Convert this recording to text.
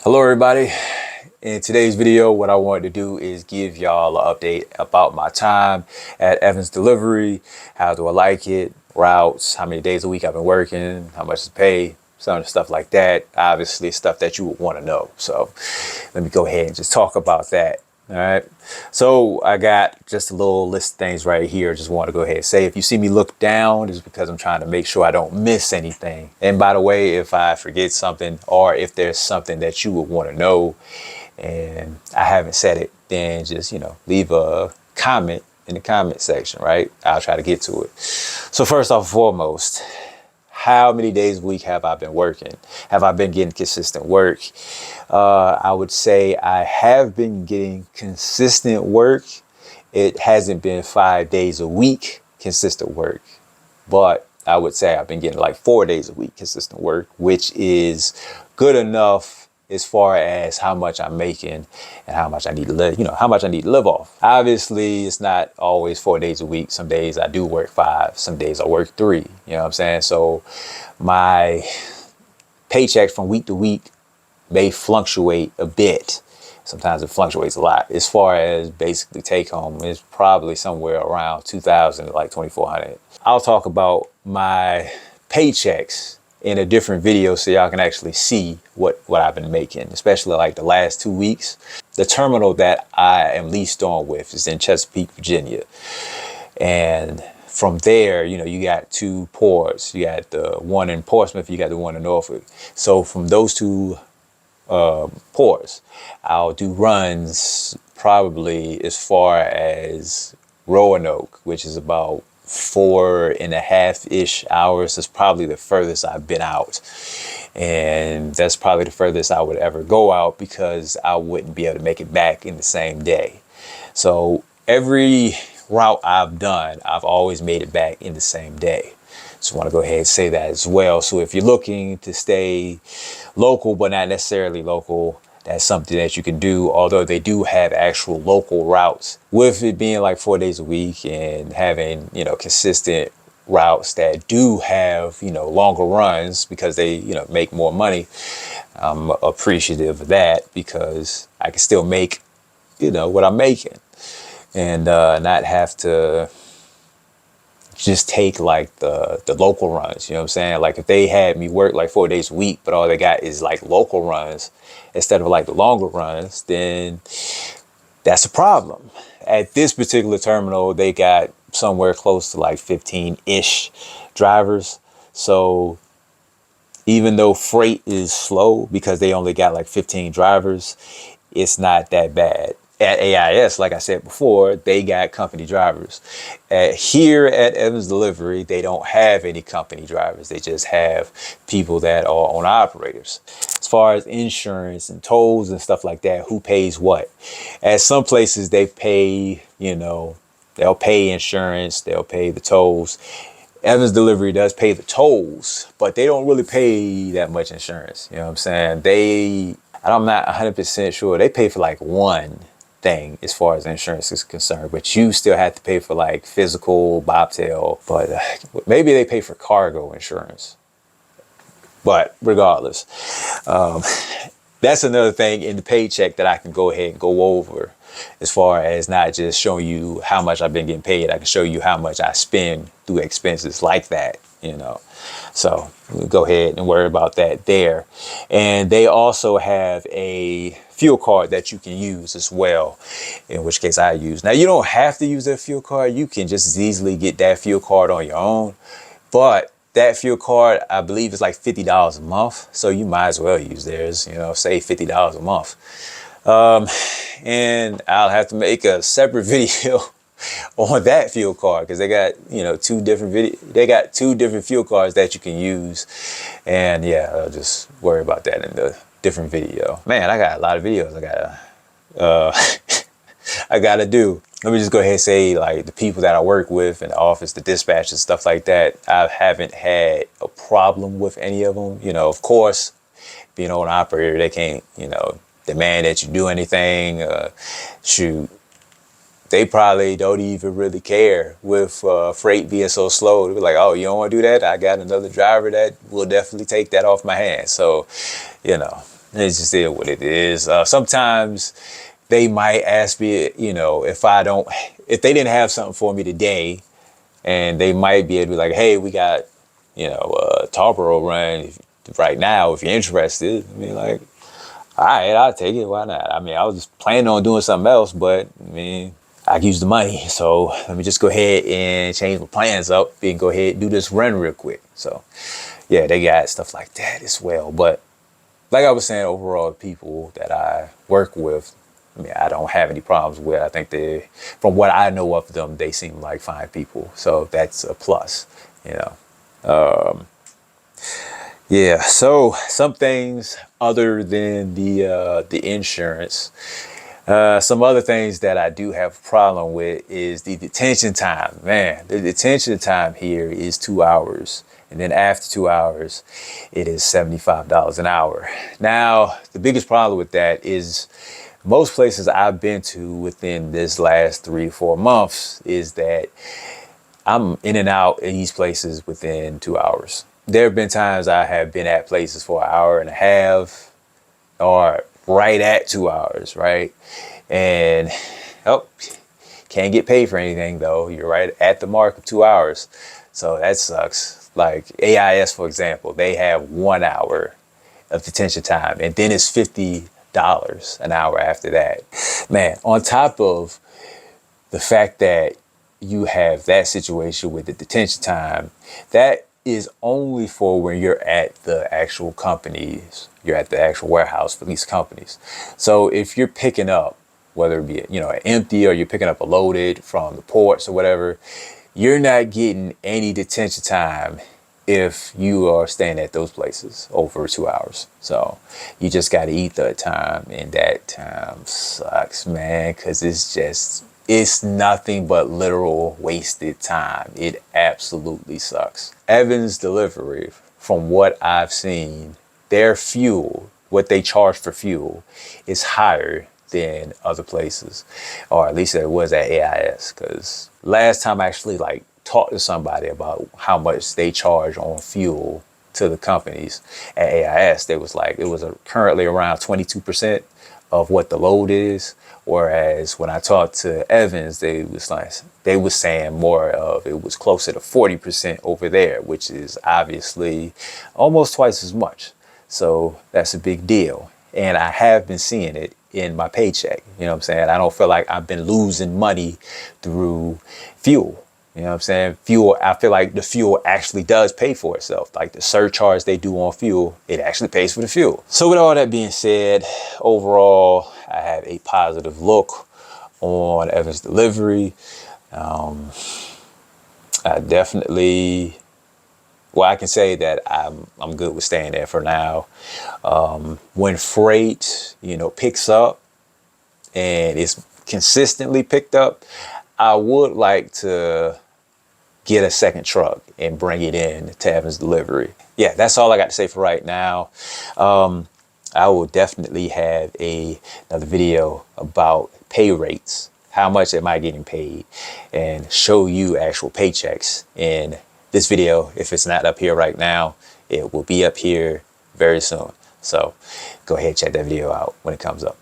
Hello everybody. In today's video, what I wanted to do is give y'all an update about my time at Evans Delivery. How do I like it? Routes, how many days a week I've been working, how much is pay, some of the stuff like that. Obviously stuff that you would want to know. So let me go ahead and just talk about that. All right. So I got just a little list of things right here. Just want to go ahead and say, if you see me look down, it's because I'm trying to make sure I don't miss anything. And by the way, if I forget something or if there's something that you would want to know and I haven't said it, then just, leave a comment in the comment section, right? I'll try to get to it. So first off and foremost, how many days a week have I been working? Have I been getting consistent work? I would say I have been getting consistent work. It hasn't been 5 days a week consistent work, but I would say I've been getting like 4 days a week consistent work, which is good enough as far as how much I'm making and how much I need to live, how much I need to live off. Obviously, it's not always 4 days a week. Some days I do work 5, some days I work 3, you know what I'm saying? So my paychecks from week to week may fluctuate a bit. Sometimes it fluctuates a lot. As far as basically take home, it's probably somewhere around 2,000 to like 2,400. I'll talk about my paychecks in a different video so y'all can actually see what I've been making, especially like the last 2 weeks. The terminal that I am leased on with is in Chesapeake, Virginia. And from there, you got 2 ports. You got the one in Portsmouth, you got the one in Norfolk. So from those 2 ports, I'll do runs probably as far as Roanoke, which is about 4.5-ish hours. That's probably the furthest I've been out. And that's probably the furthest I would ever go out because I wouldn't be able to make it back in the same day. So every route I've done, I've always made it back in the same day. Just want to go ahead and say that as well. So if you're looking to stay local, but not necessarily local, that's something that you can do, although they do have actual local routes. With it being like 4 days a week and having, consistent routes that do have, longer runs because they, make more money, I'm appreciative of that because I can still make, what I'm making and not have to just take like the local runs, you know what I'm saying? Like if they had me work like 4 days a week, but all they got is like local runs instead of like the longer runs, then that's a problem. At this particular terminal, they got somewhere close to like 15-ish drivers. So even though freight is slow because they only got like 15 drivers, it's not that bad. At AIS, like I said before, they got company drivers. Here at Evans Delivery, they don't have any company drivers. They just have people that are owner operators. As far as insurance and tolls and stuff like that, who pays what? At some places, they pay, they'll pay insurance, they'll pay the tolls. Evans Delivery does pay the tolls, but they don't really pay that much insurance. You know what I'm saying? I'm not 100% sure. They pay for like one thing as far as insurance is concerned, but you still have to pay for like physical, bobtail, but maybe they pay for cargo insurance. But regardless, that's another thing in the paycheck that I can go ahead and go over as far as not just showing you how much I've been getting paid. I can show you how much I spend through expenses like that, So we'll go ahead and worry about that there. And they also have a fuel card that you can use as well, in which case I use. Now, you don't have to use that fuel card. You can just as easily get that fuel card on your own. But that fuel card, I believe, is like $50 a month. So you might as well use theirs, save $50 a month. And I'll have to make a separate video on that fuel card because they got, two different fuel cards that you can use. And yeah, I'll just worry about that in the different video. Man, I got a lot of videos I gotta do. Let me just go ahead and say, like, the people that I work with in the office, the dispatch and stuff like that, I haven't had a problem with any of them. Of course, being an operator, they can't, demand that you do anything. Shoot, they probably don't even really care with freight being so slow. They'll be like, oh, you don't want to do that? I got another driver that will definitely take that off my hands. So, It's just it what it is. Sometimes they might ask me, if they didn't have something for me today, and they might be able to be like, hey, we got, a Tarboro run right now if you're interested. I mean, like, all right, I'll take it. Why not? I mean, I was just planning on doing something else, but I mean, I can use the money. So let me just go ahead and change my plans up and go ahead and do this run real quick. So yeah, they got stuff like that as well. But like I was saying, overall, the people that I work with, I mean, I don't have any problems with. I think from what I know of them, they seem like fine people. So that's a plus, you know. Yeah. So some things other than the insurance, some other things that I do have a problem with is the detention time. Man, the detention time here is 2 hours. And then after 2 hours, it is $75 an hour. Now, the biggest problem with that is most places I've been to within this last 3 or 4 months is that I'm in and out of these places within 2 hours. There have been times I have been at places for an hour and a half or right at 2 hours, right? And oh, can't get paid for anything though. You're right at the mark of 2 hours. So that sucks. Like AIS, for example, they have 1 hour of detention time and then it's $50 an hour after that. Man, on top of the fact that you have that situation with the detention time, that is only for when you're at the actual companies, you're at the actual warehouse for these companies. So if you're picking up, whether it be, an empty or you're picking up a loaded from the ports or whatever, you're not getting any detention time if you are staying at those places over 2 hours. So you just got to eat that time, and that time sucks, man, because it's nothing but literal wasted time. It absolutely sucks. Evans Delivery, from what I've seen, their fuel, what they charge for fuel, is higher than other places, or at least it was at AIS. Because last time I actually talked to somebody about how much they charge on fuel to the companies at AIS, they was like, it was currently around 22% of what the load is. Whereas when I talked to Evans, they was saying more of it was closer to 40% over there, which is obviously almost twice as much. So that's a big deal. And I have been seeing it in my paycheck. You know what I'm saying? I don't feel like I've been losing money through fuel. You know what I'm saying? Fuel, I feel like the fuel actually does pay for itself. Like the surcharge they do on fuel, it actually pays for the fuel. So with all that being said, overall, I have a positive look on Evans Delivery. I definitely, I can say that I'm good with staying there for now. When freight, picks up and it's consistently picked up, I would like to get a second truck and bring it in to Evans Delivery. Yeah, that's all I got to say for right now. I will definitely have another video about pay rates. How much am I getting paid? And show you actual paychecks in this video. If it's not up here right now, it will be up here very soon. So go ahead and check that video out when it comes up.